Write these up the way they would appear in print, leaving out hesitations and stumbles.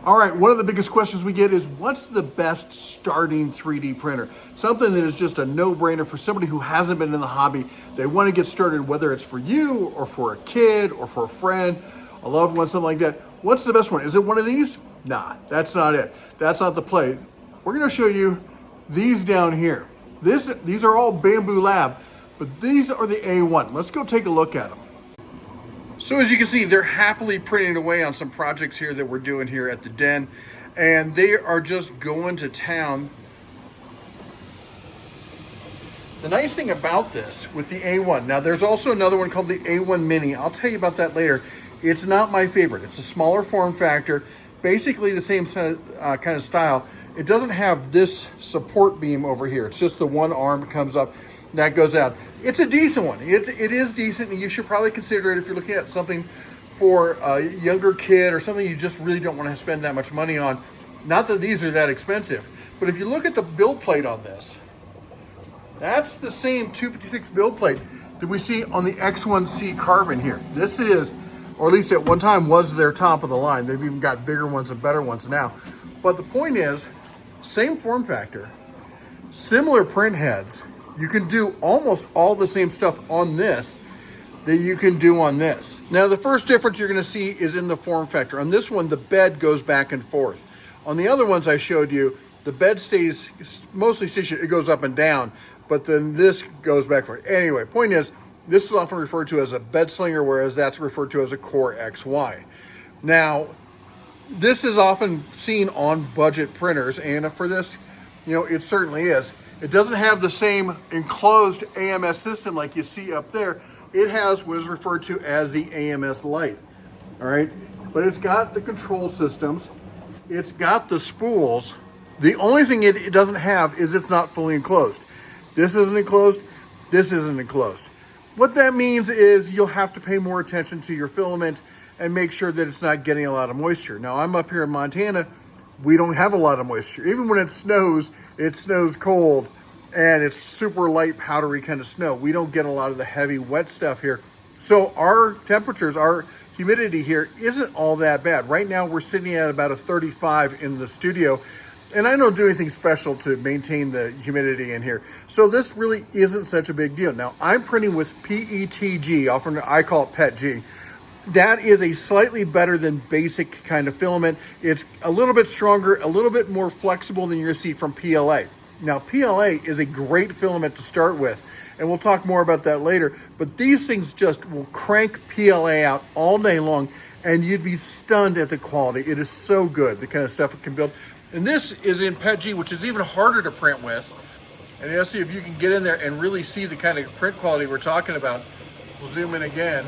All right, one of the biggest questions we get is what's the best starting 3D printer? Something that is just a no-brainer for somebody who hasn't been in the hobby. They want to get started, whether it's for you or for a kid or for a friend, a loved one, something like that. What's the best one? Is it one of these? Nah, that's not it. That's not the play. We're gonna show you these down here. These are all Bambu Lab, but these are the A1. Let's go take a look at them. So as you can see, they're happily printing away on some projects here that we're doing here at the den, and they are just going to town. The nice thing about this with the A1, now there's also another one called the A1 Mini. I'll tell you about that later. It's not my favorite. It's a smaller form factor, basically the same kind of style. It doesn't have this support beam over here. It's just the one arm comes up, that goes out. It's a decent one. It is decent, and you should probably consider it if you're looking at something for a younger kid or something you just really don't want to spend that much money on. Not that these are that expensive, but if you look at the build plate on this, that's the same 256 build plate that we see on the X1C Carbon here. This is, or at least at one time was, their top of the line. They've even got bigger ones and better ones now. But the point is, same form factor, similar print heads. You can do almost all the same stuff on this that you can do on this. Now, the first difference you're gonna see is in the form factor. On this one, the bed goes back and forth. On the other ones I showed you, the bed stays mostly stationary. It goes up and down, but then this goes back and forth. Anyway, point is, this is often referred to as a Bed-Slinger, whereas that's referred to as a CoreXY. Now, this is often seen on budget printers, and for this, it certainly is. It doesn't have the same enclosed AMS system like you see up there. It has what is referred to as the AMS Lite, all right? But it's got the control systems. It's got the spools. The only thing it doesn't have is it's not fully enclosed. This isn't enclosed. This isn't enclosed. What that means is you'll have to pay more attention to your filament and make sure that it's not getting a lot of moisture. Now, I'm up here in Montana. We don't have a lot of moisture. Even when it snows cold, and it's super light, powdery kind of snow. We don't get a lot of the heavy, wet stuff here. So our temperatures, our humidity here isn't all that bad. Right now, we're sitting at about a 35 in the studio, and I don't do anything special to maintain the humidity in here. So this really isn't such a big deal. Now, I'm printing with PETG, often I call it PETG. That is a slightly better than basic kind of filament. It's a little bit stronger, a little bit more flexible than you're gonna see from PLA. Now, PLA is a great filament to start with, and we'll talk more about that later, but these things just will crank PLA out all day long, and you'd be stunned at the quality. It is so good, the kind of stuff it can build. And this is in PETG, which is even harder to print with. And you'll see if you can get in there and really see the kind of print quality we're talking about. We'll zoom in again.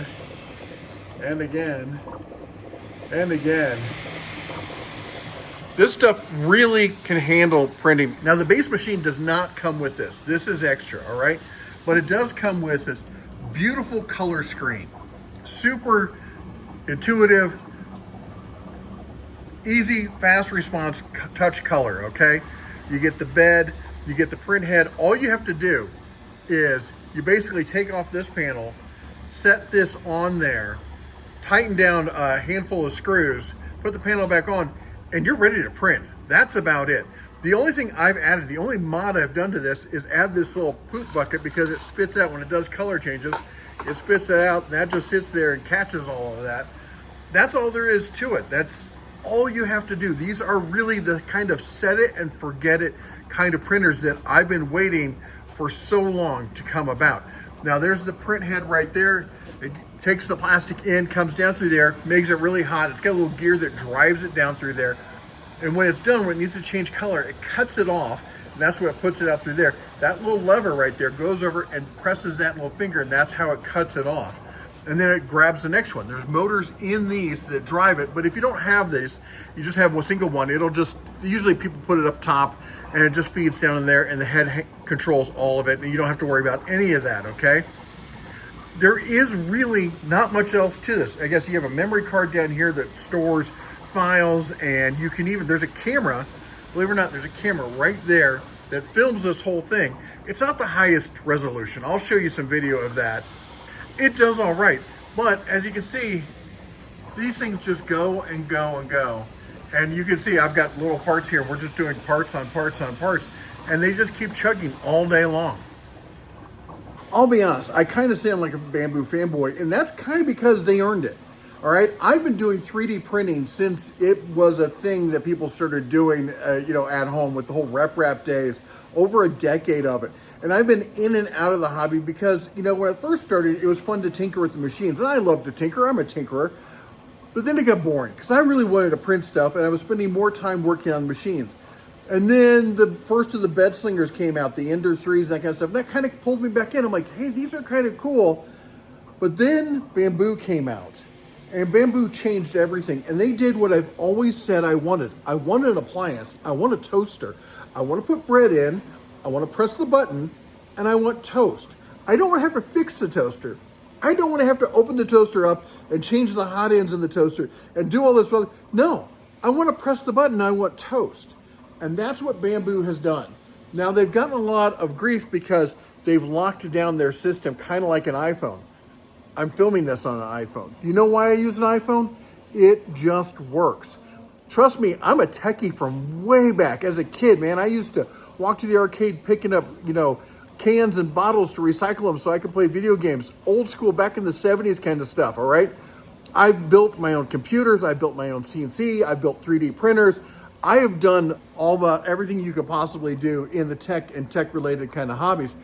And again, and again. This stuff really can handle printing. Now, the base machine does not come with this. This is extra, all right? But it does come with this beautiful color screen. Super intuitive, easy, fast response, touch color, okay? You get the bed, you get the print head. All you have to do is you basically take off this panel, set this on there, tighten down a handful of screws, put the panel back on, and you're ready to print. That's about it. The only thing I've added, the only mod I've done to this is add this little poop bucket, because it spits out, when it does color changes, it spits it out, and that just sits there and catches all of that. That's all there is to it. That's all you have to do. These are really the kind of set it and forget it kind of printers that I've been waiting for so long to come about. Now, there's the print head right there. It takes the plastic in, comes down through there, makes it really hot. It's got a little gear that drives it down through there. And when it's done, when it needs to change color, it cuts it off, and that's what puts it out through there. That little lever right there goes over and presses that little finger, and that's how it cuts it off. And then it grabs the next one. There's motors in these that drive it, but if you don't have this, you just have a single one, it'll just, usually people put it up top, and it just feeds down in there, and the head controls all of it, and you don't have to worry about any of that, okay? There is really not much else to this. I guess you have a memory card down here that stores files, and you can even, there's a camera, believe it or not, there's a camera right there that films this whole thing. It's not the highest resolution. I'll show you some video of that. It does all right, but as you can see, these things just go and go and go. And you can see I've got little parts here. We're just doing parts on parts on parts. And they just keep chugging all day long. I'll be honest, I kind of sound like a Bambu fanboy, and that's kind of because they earned it. All right, I've been doing 3D printing since it was a thing that people started doing, at home with the whole rep days, over a decade of it. And I've been in and out of the hobby because, when I first started, it was fun to tinker with the machines. And I love to tinker, I'm a tinkerer. But then it got boring because I really wanted to print stuff and I was spending more time working on the machines. And then the first of the Bed-Slingers came out, the Ender 3s and that kind of stuff. That kind of pulled me back in. I'm like, hey, these are kind of cool. But then Bambu came out. And Bambu changed everything. And they did what I've always said I wanted. I want an appliance. I want a toaster. I want to put bread in. I want to press the button. And I want toast. I don't want to have to fix the toaster. I don't want to have to open the toaster up and change the hot ends in the toaster and do all this. No, I want to press the button. I want toast. And that's what Bambu has done. Now, they've gotten a lot of grief because they've locked down their system, kind of like an iPhone. I'm filming this on an iPhone. Do you know why I use an iPhone? It just works. Trust me, I'm a techie from way back. As a kid, man, I used to walk to the arcade picking up, cans and bottles to recycle them so I could play video games. Old school, back in the 70s kind of stuff, all right? I've built my own computers. I built my own CNC. I built 3D printers. I have done all about everything you could possibly do in the tech and tech-related kind of hobbies.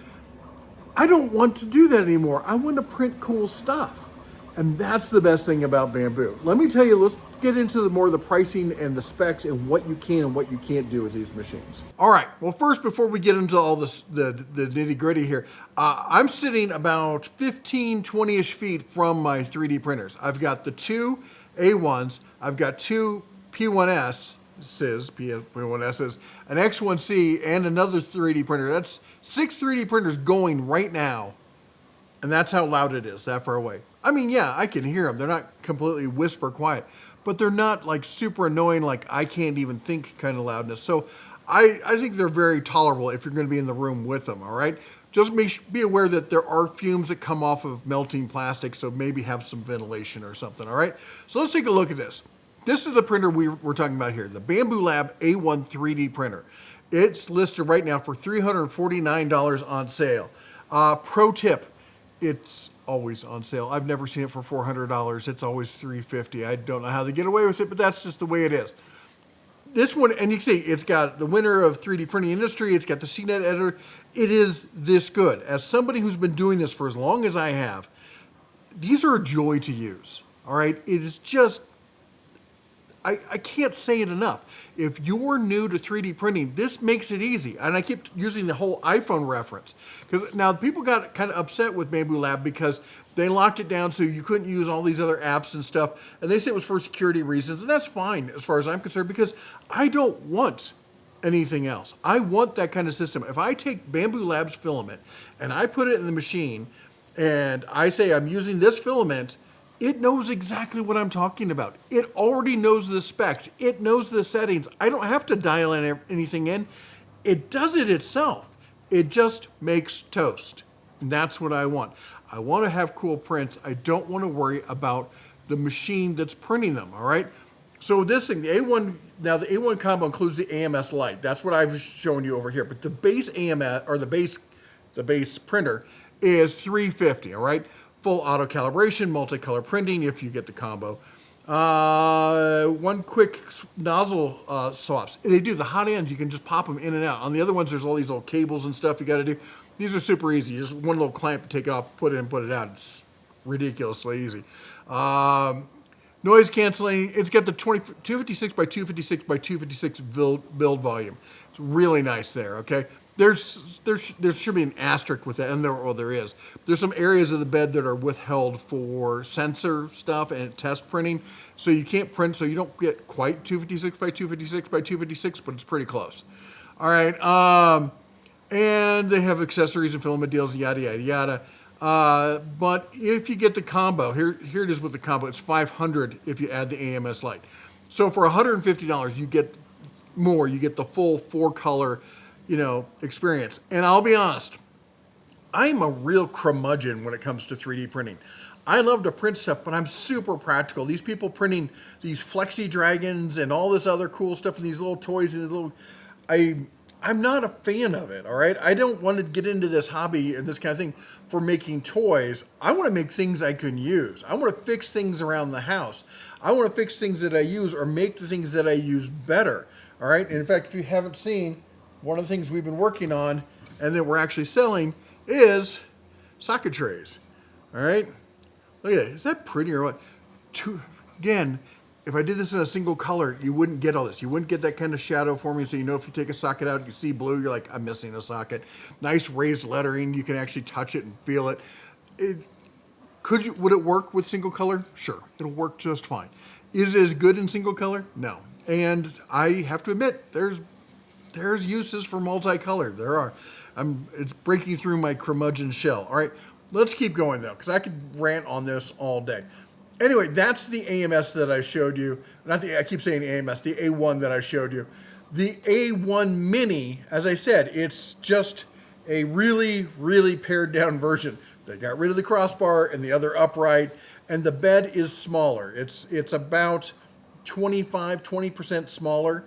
I don't want to do that anymore. I want to print cool stuff. And that's the best thing about Bambu. Let me tell you, let's get into more of the pricing and the specs and what you can and what you can't do with these machines. All right, well, first, before we get into all this, the nitty gritty here, I'm sitting about 15, 20-ish feet from my 3D printers. I've got the two A1s, I've got two P1S's, an X1C, and another 3D printer. That's 6 3D printers going right now, and that's how loud it is, that far away. I mean, yeah, I can hear them. They're not completely whisper quiet, but they're not like super annoying, like I can't even think kind of loudness. So I think they're very tolerable if you're going to be in the room with them, all right? Just be aware that there are fumes that come off of melting plastic, so maybe have some ventilation or something, all right? So let's take a look at this. This is the printer we're talking about here, the Bambu Lab A1 3D printer. It's listed right now for $349 on sale. Pro tip, it's always on sale. I've never seen it for $400. It's always $350. I don't know how they get away with it, but that's just the way it is. This one, and you can see, it's got the winner of 3D printing industry. It's got the CNET editor. It is this good. As somebody who's been doing this for as long as I have, these are a joy to use. All right, it is just, I can't say it enough. If you're new to 3D printing, this makes it easy. And I keep using the whole iPhone reference. Because now people got kind of upset with Bambu Lab because they locked it down so you couldn't use all these other apps and stuff. And they say it was for security reasons. And that's fine as far as I'm concerned because I don't want anything else. I want that kind of system. If I take Bambu Lab's filament and I put it in the machine and I say I'm using this filament, it knows exactly what I'm talking about. It already knows the specs. It knows the settings. I don't have to dial anything in. It does it itself. It just makes toast. And that's what I want. I want to have cool prints. I don't want to worry about the machine that's printing them, all right? So this thing, the A1, now the A1 combo includes the AMS Lite. That's what I've shown you over here. But the base AMS, or the base printer is $350, all right? Full auto calibration, multicolor printing if you get the combo. One quick nozzle swaps. They do the hot ends. You can just pop them in and out. On the other ones, there's all these little cables and stuff you got to do. These are super easy. Just one little clamp to take it off, put it in, put it out. It's ridiculously easy. Noise canceling. It's got the 256 by 256 by 256 build volume. It's really nice there. Okay. There should be an asterisk with that, and there is. There's some areas of the bed that are withheld for sensor stuff and test printing, so you can't print, so you don't get quite 256 by 256 by 256, but it's pretty close. All right, and they have accessories and filament deals, yada yada yada. But if you get the combo, here it is with the combo. It's $500 if you add the AMS Lite. So for $150, you get more. You get the full 4-color. Experience. And I'll be honest, I'm a real curmudgeon when it comes to 3D printing. I love to print stuff, but I'm super practical. These people printing these flexi dragons and all this other cool stuff and these little toys and I'm not a fan of it, all right? I don't want to get into this hobby and this kind of thing for making toys. I want to make things I can use. I want to fix things around the house. I want to fix things that I use or make the things that I use better, all right? And in fact, if you haven't seen, one of the things we've been working on and that we're actually selling is socket trays, all right? Look at it. Is that pretty or what? Again, if I did this in a single color, you wouldn't get all this. You wouldn't get that kind of shadow for me. So you know if you take a socket out, you see blue, you're like, I'm missing a socket. Nice raised lettering. You can actually touch it and feel it. Would it work with single color? Sure. It'll work just fine. Is it as good in single color? No. And I have to admit, there's uses for multicolored. There are. It's breaking through my curmudgeon shell. All right. Let's keep going though, because I could rant on this all day. Anyway, that's the AMS that I showed you. I keep saying AMS, the A1 that I showed you. The A1 Mini, as I said, it's just a really, really pared down version. They got rid of the crossbar and the other upright, and the bed is smaller. It's about 20% smaller.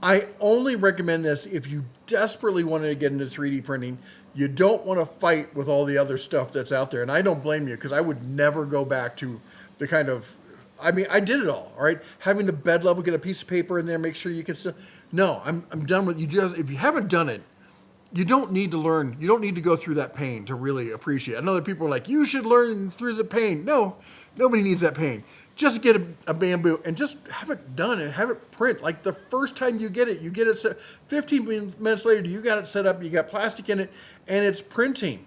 I only recommend this if you desperately wanted to get into 3D printing. You don't want to fight with all the other stuff that's out there. And I don't blame you, because I would never go back to the kind of, I did it all right? Having the bed level, get a piece of paper in there, make sure you can still, no, I'm done with you. If you haven't done it, you don't need to learn. You don't need to go through that pain to really appreciate it. I know that people are like, you should learn through the pain. No, nobody needs that pain. Just get a Bambu and just have it done and have it print. Like the first time you get it set. 15 minutes later, you got it set up, you got plastic in it, and it's printing.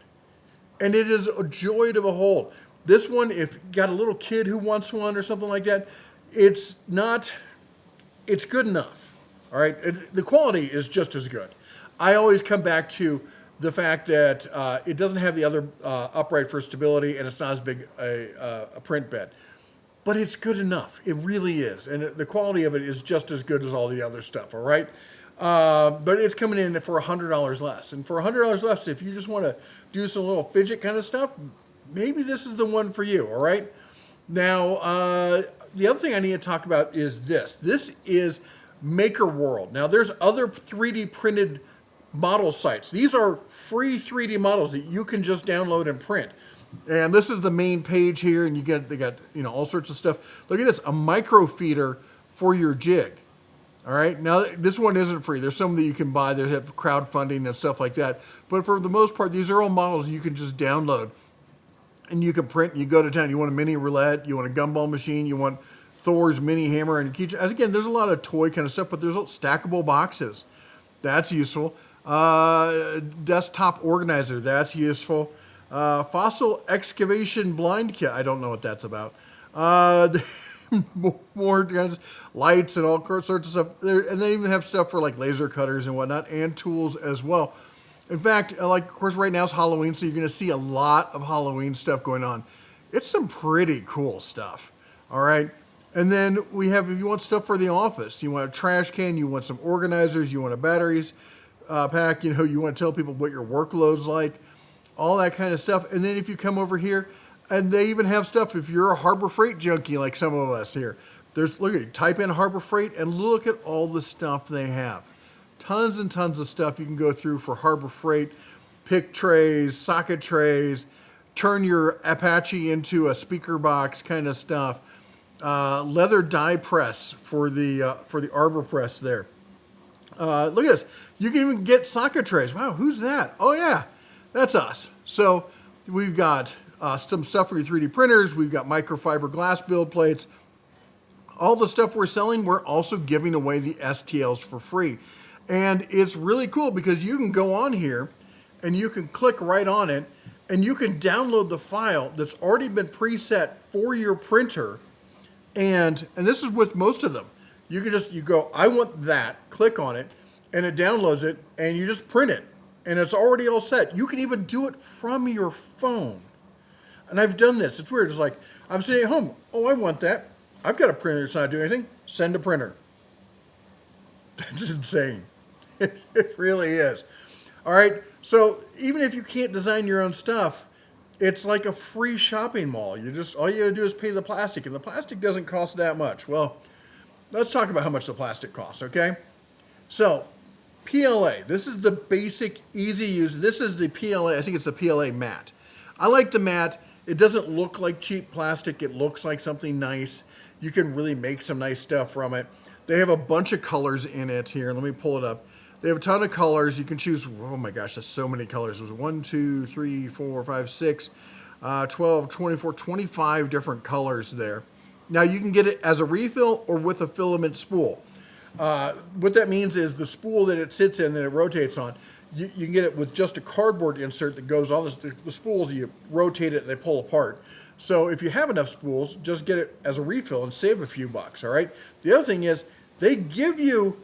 And it is a joy to behold. This one, if you got a little kid who wants one or something like that, it's good enough. All right, the quality is just as good. I always come back to the fact that it doesn't have the other upright for stability, and it's not as big a print bed. But it's good enough. It really is. And the quality of it is just as good as all the other stuff, all right? But it's coming in for $100 less. And for $100 less, if you just want to do some little fidget kind of stuff, maybe this is the one for you, all right? Now, the other thing I need to talk about is this. This is MakerWorld. Now, there's other 3D printed model sites. These are free 3D models that you can just download and print. And this is the main page here, and they got all sorts of stuff. Look at this, a micro feeder for your jig. All right, now this one isn't free. There's some that you can buy that have crowdfunding and stuff like that. But for the most part, these are all models you can just download, and you can print. And you go to town. You want a mini roulette, you want a gumball machine, you want Thor's mini hammer and keychain. As again, there's a lot of toy kind of stuff, but there's stackable boxes. That's useful. Desktop organizer. That's useful. Fossil excavation blind kit. I don't know what that's about. More guys, lights and all sorts of stuff. And they even have stuff for like laser cutters and whatnot, and tools as well. In fact, of course, right now it's Halloween, so you're going to see a lot of Halloween stuff going on. It's some pretty cool stuff. All right. And then we have, if you want stuff for the office, you want a trash can, you want some organizers, you want a batteries pack, you want to tell people what your workload's like. All that kind of stuff. And then if you come over here, and they even have stuff if you're a Harbor Freight junkie like some of us here. Look at you, type in Harbor Freight and look at all the stuff they have. Tons and tons of stuff you can go through for Harbor Freight. Pick trays, socket trays, turn your Apache into a speaker box kind of stuff. Leather die press for the arbor press there. Look at this. You can even get socket trays. Wow, who's that? Oh yeah. That's us. So we've got some stuff for your 3D printers. We've got microfiber glass build plates. All the stuff we're selling, we're also giving away the STLs for free. And it's really cool because you can go on here and you can click right on it and you can download the file that's already been preset for your printer. And this is with most of them. You can you go, I want that, click on it, and it downloads it, and you just print it. And it's already all set. You can even do it from your phone. And I've done this. It's weird. It's like, I'm sitting at home. Oh, I want that. I've got a printer that's not doing anything. Send a printer. That's insane. It really is. All right. So even if you can't design your own stuff, It's like a free shopping mall. You just, all you gotta do is pay the plastic, and the plastic doesn't cost that much. Well, let's talk about how much the plastic costs, okay? So, PLA, this is the basic, easy use. This is the PLA, I think it's the PLA matte. I like the matte. It doesn't look like cheap plastic. It looks like something nice. You can really make some nice stuff from it. They have a bunch of colors in it here. Let me pull it up. They have a ton of colors. You can choose, oh my gosh, there's so many colors. There's 1, 2, 3, 4, 5, 6, 12, 24, 25 different colors there. Now you can get it as a refill or with a filament spool. What that means is the spool that it sits in, that it rotates on, you can get it with just a cardboard insert that goes on the spools. You rotate it and they pull apart. So if you have enough spools, just get it as a refill and save a few bucks. All right. The other thing is they give you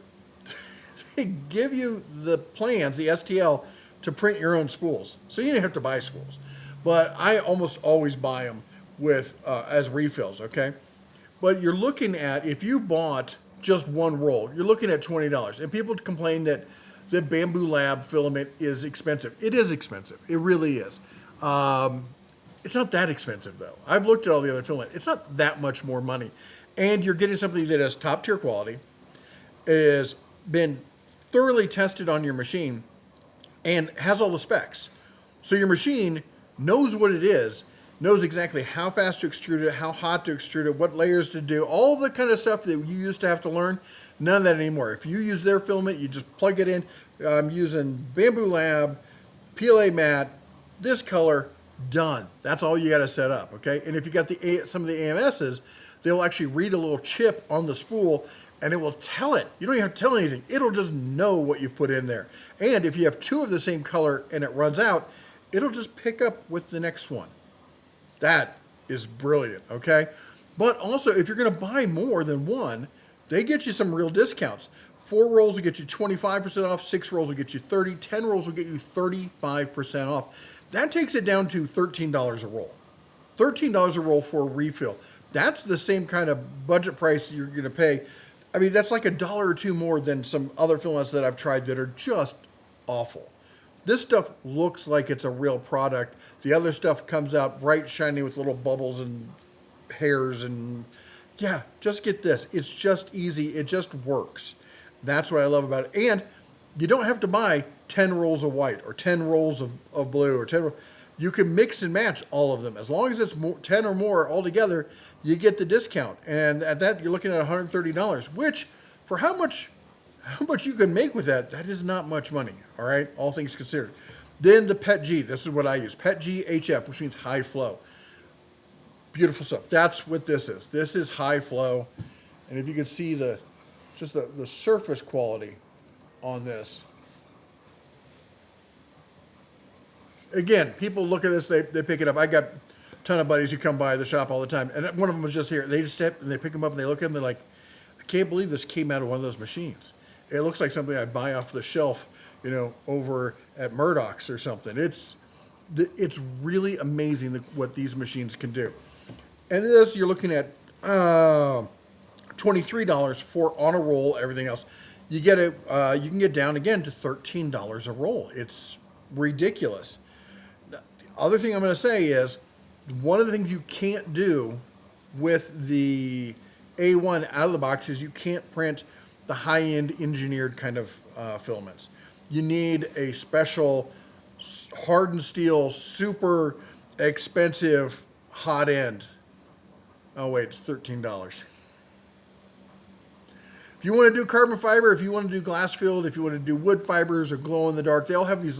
the plans, the STL, to print your own spools. So you don't have to buy spools. But I almost always buy them with as refills. Okay. But you're looking at, if you bought just one roll, you're looking at $20. And people complain that the Bambu Lab filament is expensive. It is expensive. It really is. It's not that expensive, though. I've looked at all the other filament. It's not that much more money. And you're getting something that has top tier quality, has been thoroughly tested on your machine, and has all the specs. So your machine knows what it is, knows exactly how fast to extrude it, how hot to extrude it, what layers to do, all the kind of stuff that you used to have to learn. None of that anymore. If you use their filament, you just plug it in. I'm using Bambu Lab, PLA matte, this color, done. That's all you got to set up, okay? And if you got some of the AMSs, they'll actually read a little chip on the spool, and it will tell it. You don't even have to tell anything. It'll just know what you've put in there. And if you have two of the same color and it runs out, it'll just pick up with the next one. That is brilliant, okay? But also, if you're going to buy more than one, they get you some real discounts. 4 rolls will get you 25% off, 6 rolls will get you 30, 10 rolls will get you 35% off. That takes it down to $13 a roll. $13 a roll for a refill. That's the same kind of budget price you're going to pay. I mean, that's like $1 or $2 more than some other filaments that I've tried that are just awful. This stuff looks like it's a real product. The other stuff comes out bright, shiny with little bubbles and hairs and yeah, just get this. It's just easy. It just works. That's what I love about it. And you don't have to buy 10 rolls of white or 10 rolls of blue or 10. You can mix and match all of them. As long as it's 10 or more altogether, you get the discount. And at that, you're looking at $130, which for how much you can make with that, that is not much money. All right, all things considered. Then the PET G. This is what I use. PET G HF, which means high flow. Beautiful stuff. That's what this is. This is high flow. And if you can see the surface quality on this. Again, people look at this, they pick it up. I got a ton of buddies who come by the shop all the time. And one of them was just here. They just step and they pick them up and they look at them. They're like, I can't believe this came out of one of those machines. It looks like something I'd buy off the shelf, over at Murdoch's or something. It's really amazing what these machines can do. And this, you're looking at $23 for on a roll, everything else. You get it. You can get down again to $13 a roll. It's ridiculous. The other thing I'm going to say is one of the things you can't do with the A1 out of the box is you can't print the high-end engineered kind of filaments. You need a special hardened steel, super expensive hot end. Oh wait, it's $13. If you want to do carbon fiber, if you want to do glass filled, if you want to do wood fibers or glow in the dark, they all have these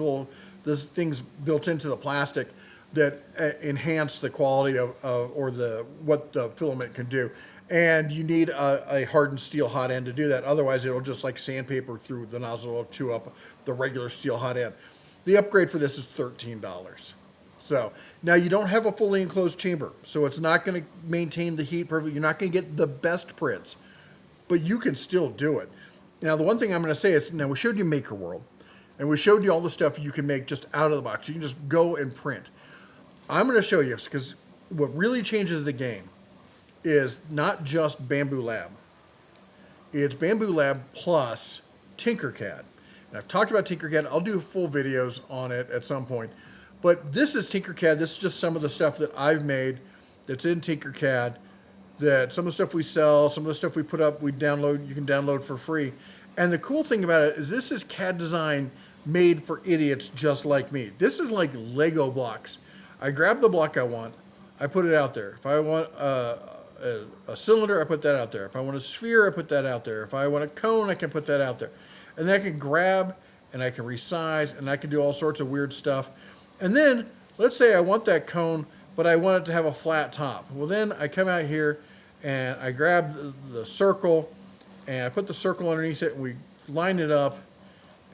things built into the plastic that enhance the quality of what the filament can do. And you need a hardened steel hot end to do that. Otherwise, it'll just like sandpaper through the nozzle or chew up the regular steel hot end. The upgrade for this is $13. So now you don't have a fully enclosed chamber, so it's not going to maintain the heat perfectly. You're not going to get the best prints, but you can still do it. Now, the one thing I'm going to say is, now we showed you MakerWorld, and we showed you all the stuff you can make just out of the box. You can just go and print. I'm going to show you, because what really changes the game is not just Bambu Lab. It's Bambu Lab plus Tinkercad. And I've talked about Tinkercad. I'll do full videos on it at some point. But this is Tinkercad. This is just some of the stuff that I've made that's in Tinkercad. That some of the stuff we sell, some of the stuff we put up, we download. You can download for free. And the cool thing about it is this is CAD design made for idiots just like me. This is like Lego blocks. I grab the block I want, I put it out there. If I want a cylinder, I put that out there. If I want a sphere, I put that out there. If I want a cone, I can put that out there. And then I can grab and I can resize and I can do all sorts of weird stuff. And then let's say I want that cone, but I want it to have a flat top. Well, then I come out here and I grab the circle and I put the circle underneath it and we line it up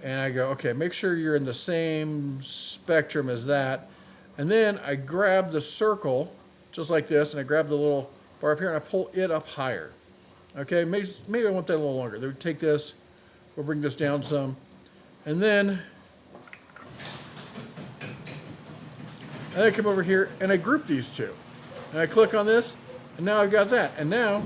and I go, okay, make sure you're in the same spectrum as that. And then I grab the circle just like this and I grab the little bar up here and I pull it up higher. Okay, maybe I want that a little longer. Then we take this, we'll bring this down some, and then I come over here and I group these two. And I click on this, and now I've got that. And now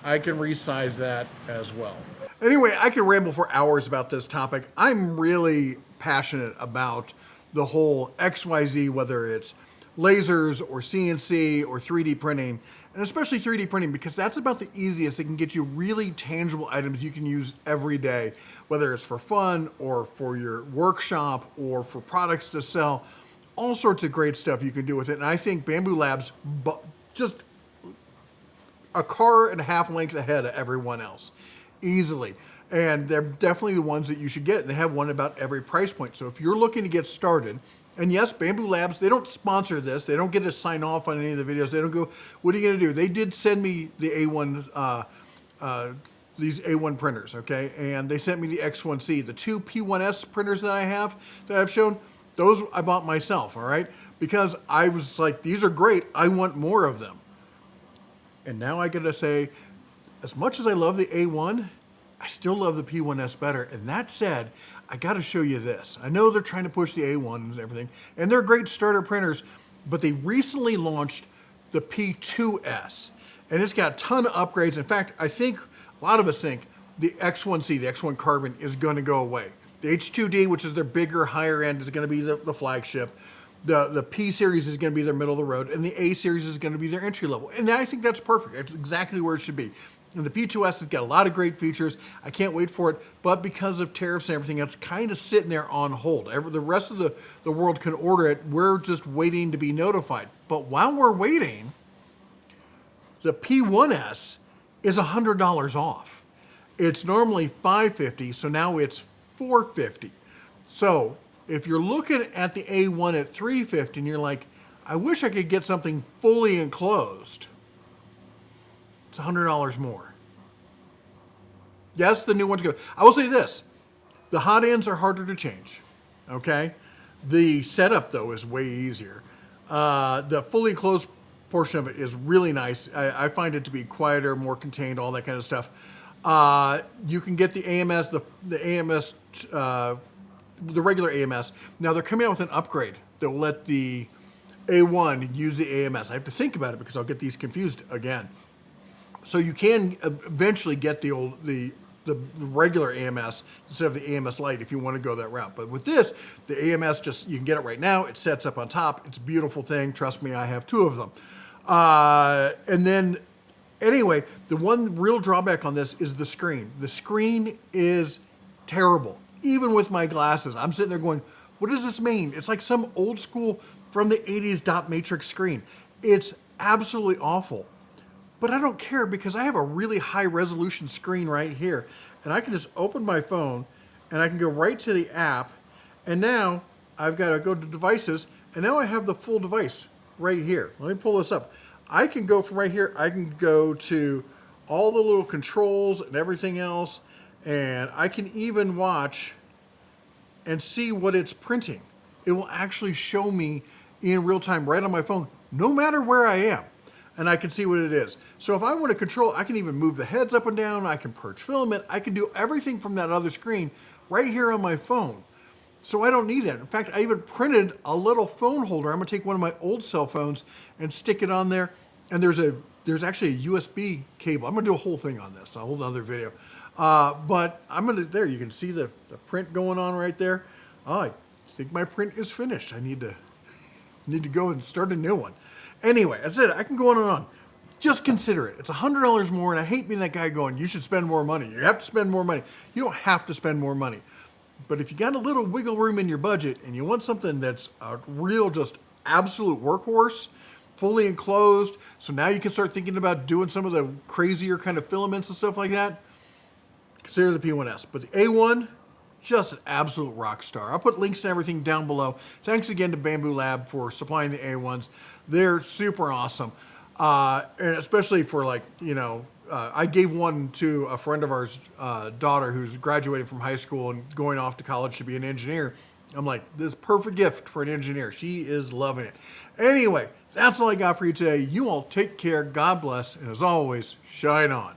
I can resize that as well. Anyway, I can ramble for hours about this topic. I'm really passionate about the whole XYZ, whether it's lasers or CNC or 3D printing, and especially 3D printing because that's about the easiest. It can get you really tangible items you can use every day, whether it's for fun or for your workshop or for products to sell. All sorts of great stuff you can do with it. And I think Bambu Lab's just a car and a half length ahead of everyone else, easily. And they're definitely the ones that you should get. And they have one about every price point. So if you're looking to get started, and yes, Bambu Labs, they don't sponsor this. They don't get to sign off on any of the videos. They don't go, what are you going to do? They did send me the A1, these A1 printers, okay? And they sent me the X1C. The two P1S printers that I have, that I've shown, those I bought myself, all right? Because I was like, these are great. I want more of them. And now I got to say, as much as I love the A1, I still love the P1S better. And that said, I got to show you this. I know they're trying to push the A1 and everything, and they're great starter printers, but they recently launched the P2S, and it's got a ton of upgrades. In fact, I think a lot of us think the X1C, the X1 Carbon, is going to go away. The H2D, which is their bigger, higher end, is going to be the flagship. The P series is going to be their middle of the road, and the A series is going to be their entry level. And I think that's perfect. That's exactly where it should be. And the P2S has got a lot of great features. I can't wait for it, but because of tariffs and everything, it's kind of sitting there on hold. The rest of the world can order it. We're just waiting to be notified. But while we're waiting, the P1S is $100 off. It's normally $550, so now it's $450. So if you're looking at the A1 at $350 and you're like, I wish I could get something fully enclosed, it's $100 more. Yes, the new one's good. I will say this, the hot ends are harder to change, okay? The setup, though, is way easier. The fully enclosed portion of it is really nice. I find it to be quieter, more contained, all that kind of stuff. You can get the AMS, the AMS, the regular AMS. Now they're coming out with an upgrade that will let the A1 use the AMS. I have to think about it because I'll get these confused again. So you can eventually get the regular AMS instead of the AMS Lite if you want to go that route. But with this, the AMS, just you can get it right now. It sets up on top. It's a beautiful thing. Trust me, I have two of them. And then, anyway, the one real drawback on this is the screen. The screen is terrible. Even with my glasses, I'm sitting there going, what does this mean? It's like some old school from the 80s dot matrix screen. It's absolutely awful. But I don't care because I have a really high resolution screen right here. And I can just open my phone and I can go right to the app. And now I've got to go to devices. And now I have the full device right here. Let me pull this up. I can go from right here. I can go to all the little controls and everything else. And I can even watch and see what it's printing. It will actually show me in real time right on my phone, no matter where I am. And I can see what it is. So if I want to control, I can even move the heads up and down. I can purge filament. I can do everything from that other screen right here on my phone. So I don't need that. In fact, I even printed a little phone holder. I'm going to take one of my old cell phones and stick it on there. And there's actually a USB cable. I'm going to do a whole thing on this, a whole other video. But I'm going to, there, you can see the print going on right there. Oh, I think my print is finished. I need to Need to go and start a new one. Anyway, that's it. I can go on and on. Just consider it. It's $100 more, and I hate being that guy going, you should spend more money. You have to spend more money. You don't have to spend more money. But if you got a little wiggle room in your budget and you want something that's a real, just absolute workhorse, fully enclosed, so now you can start thinking about doing some of the crazier kind of filaments and stuff like that, consider the P1S. But the A1, just an absolute rock star. I'll put links to everything down below. Thanks again to Bambu Lab for supplying the A1s. They're super awesome. And especially for like, I gave one to a friend of ours, daughter who's graduating from high school and going off to college to be an engineer. I'm like, this is a perfect gift for an engineer. She is loving it. Anyway, that's all I got for you today. You all take care. God bless. And as always, shine on.